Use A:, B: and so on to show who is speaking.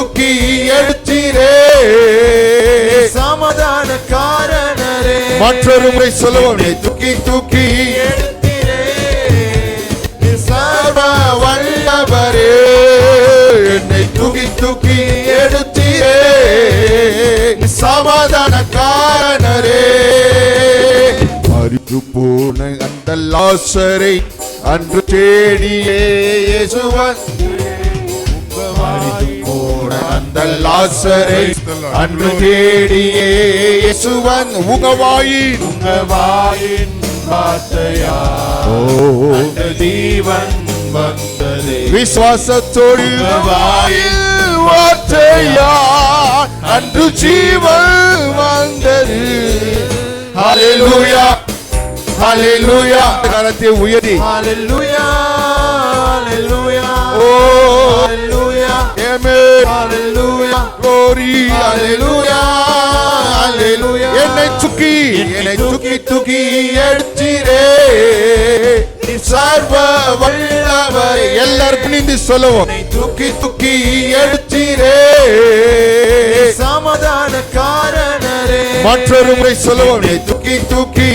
A: தூக்கி எடுத்தீரே,
B: சமாதான காரணரே.
A: மற்றொரு முறை சொல்லுவோம். தூக்கி தூக்கி
B: எடுத்தீரே,
A: சர்வ வல்லவரே, என்னை தூக்கி தூக்கி எடுத்தீரே, சமாதான காரணரே. மரித்து போன அந்த லாசரை அன்று தேடியே இயேசு வந்து, மரித்து போன அந்த லாசரை அன்று தேடியே இயேசு வந்து, உங்க வாயின்
B: வார்த்தையா அந்த ஜீவன் வந்ததே.
A: விசுவாசத்தோடு வாயில் வார்த்தையா அன்று ஜீவன் வந்தது. ஹல்லேலூயா, ஹல்லேலூயா. கரத்தை உயர்த்தி
B: ஹல்லேலூயா, ஹல்லேலூயா,
A: ஓ
B: ஹல்லேலூயா,
A: ஆமென்,
B: ஹல்லேலூயா,
A: glory,
B: ஹல்லேலூயா, ஹல்லேலூயா.
A: என்னை தூக்கி தூக்கி எடுத்தீரே, சர்வ வல்லவரே. எல்லாருக்கும் நீந்தி சொல்லுவோம். தூக்கி தூக்கி எடுத்தீரே,
B: சமாதான காரணரே.
A: மற்றொரு முறை சொல்லுவோம். தூக்கி தூக்கி